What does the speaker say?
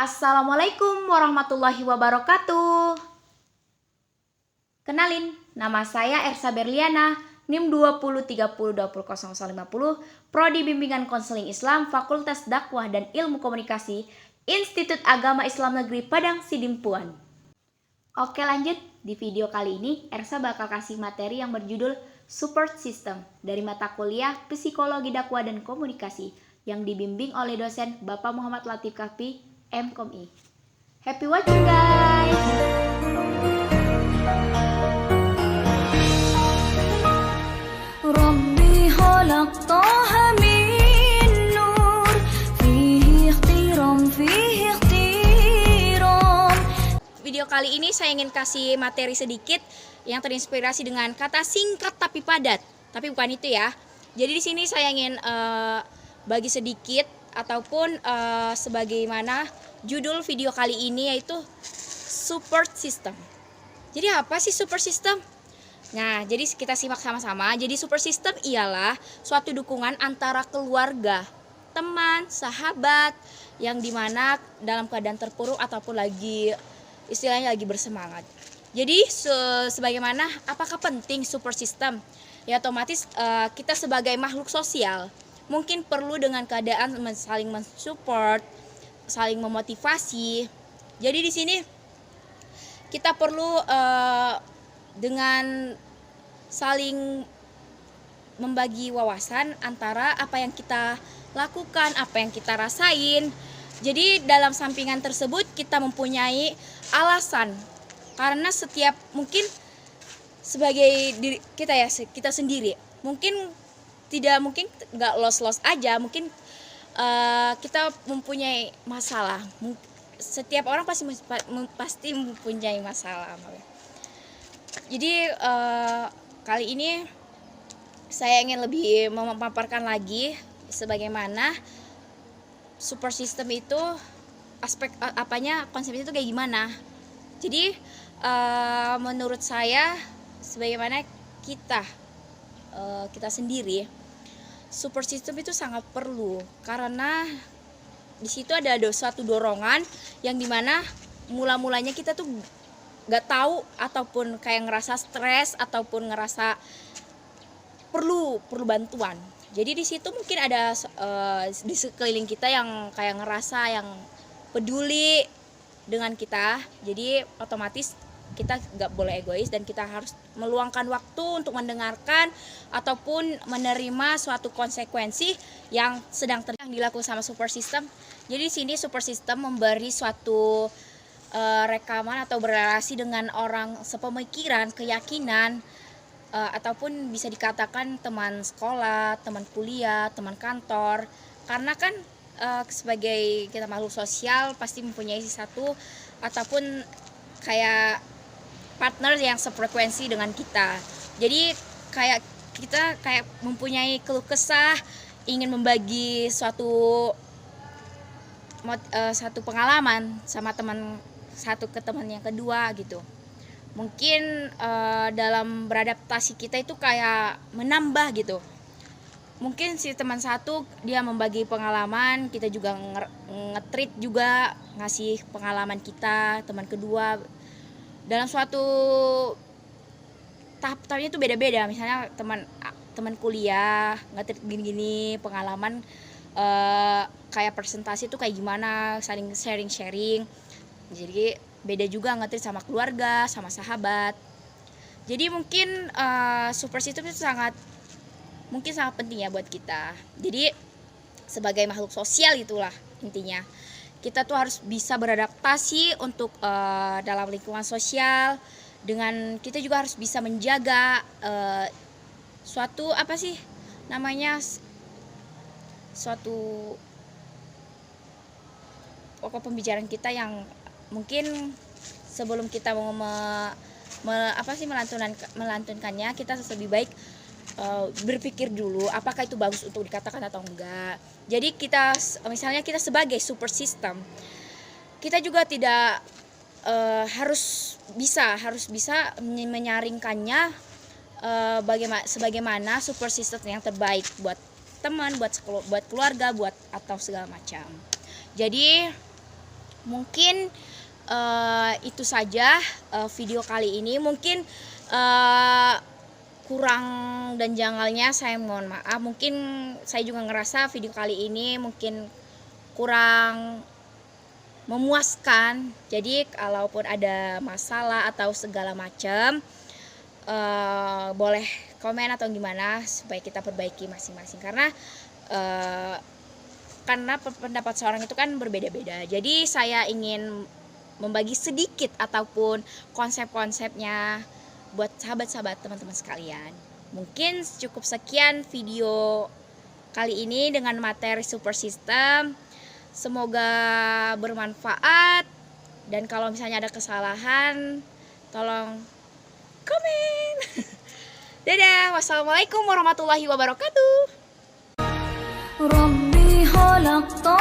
Assalamualaikum warahmatullahi wabarakatuh. Kenalin, nama saya Ersa Berliana, NIM 2030200150, Prodi Bimbingan Konseling Islam, Fakultas Dakwah dan Ilmu Komunikasi, Institut Agama Islam Negeri Padang Sidimpuan. Oke, lanjut. Di video kali ini Ersa bakal kasih materi yang berjudul Support System dari mata kuliah Psikologi Dakwah dan Komunikasi yang dibimbing oleh dosen Bapak Muhammad Latif Kahfi, MKOMI. Happy watching guys! ربي خلق طه من نور فيه اختيرام Video kali ini saya ingin kasih materi sedikit yang terinspirasi dengan kata singkat tapi padat. Tapi bukan itu ya. Jadi di sini saya ingin bagi sedikit ataupun sebagaimana judul video kali ini, yaitu support system. Jadi apa sih support system? Nah, jadi kita simak sama-sama. Jadi support system ialah suatu dukungan antara keluarga, teman, sahabat yang dimana dalam keadaan terpuruk ataupun lagi istilahnya lagi bersemangat. Jadi sebagaimana apakah penting support system? Ya otomatis kita sebagai makhluk sosial mungkin perlu dengan keadaan saling mensupport, saling memotivasi. Jadi di sini kita perlu dengan saling membagi wawasan antara apa yang kita lakukan, apa yang kita rasain. Jadi dalam sampingan tersebut kita mempunyai alasan, karena setiap mungkin sebagai diri kita ya, kita sendiri mungkin nggak los aja, mungkin kita mempunyai masalah. Setiap orang pasti mempunyai masalah. Jadi kali ini saya ingin lebih memaparkan lagi sebagaimana support system itu, aspek konsepnya itu kayak gimana. Jadi menurut saya sebagaimana kita sendiri, support system itu sangat perlu, karena di situ ada suatu dorongan yang dimana mula-mulanya kita tuh nggak tahu ataupun kayak ngerasa stres ataupun ngerasa perlu bantuan. Jadi di situ mungkin ada di sekeliling kita yang kayak ngerasa yang peduli dengan kita. Jadi otomatis kita nggak boleh egois dan kita harus meluangkan waktu untuk mendengarkan ataupun menerima suatu konsekuensi yang sedang yang dilakukan sama support system. Jadi di sini support system memberi suatu rekaman atau berrelasi dengan orang sepemikiran, keyakinan, ataupun bisa dikatakan teman sekolah, teman kuliah, teman kantor. Karena kan sebagai kita makhluk sosial pasti mempunyai satu ataupun kayak partner yang sefrekuensi dengan kita. Jadi kayak kita kayak mempunyai keluh kesah, ingin membagi suatu pengalaman sama teman satu ke teman yang kedua gitu. Mungkin dalam beradaptasi kita itu kayak menambah gitu. Mungkin si teman satu dia membagi pengalaman, kita juga nge-treat juga, ngasih pengalaman kita. Teman kedua dalam suatu tahap-tahapnya itu beda-beda. Misalnya teman kuliah nge-treat gini-gini pengalaman, kayak presentasi itu kayak gimana, saling sharing. Jadi beda juga nge-treat sama keluarga, sama sahabat. Jadi mungkin support system itu sangat penting ya buat kita. Jadi sebagai makhluk sosial itulah intinya. Kita tuh harus bisa beradaptasi untuk dalam lingkungan sosial. Dengan kita juga harus bisa menjaga suatu suatu pokok pembicaraan kita yang mungkin sebelum kita mau melantunkannya, kita lebih baik berpikir dulu apakah itu bagus untuk dikatakan atau enggak. Jadi misalnya kita sebagai support system, kita juga tidak harus bisa menyaringkannya sebagaimana support system yang terbaik buat teman, buat keluarga, atau segala macam. Jadi Mungkin itu saja video kali ini. Mungkin eh, kurang dan janggalnya saya mohon maaf. Mungkin saya juga ngerasa video kali ini mungkin kurang memuaskan. Jadi kalaupun ada masalah atau segala macam, boleh komen atau gimana supaya kita perbaiki masing-masing, karena pendapat seorang itu kan berbeda-beda. Jadi saya ingin membagi sedikit ataupun konsep-konsepnya buat sahabat-sahabat teman-teman sekalian. Mungkin cukup sekian video kali ini dengan materi support system. Semoga bermanfaat, dan kalau misalnya ada kesalahan tolong komen. Dadah, wassalamualaikum warahmatullahi wabarakatuh. ربي خلق طه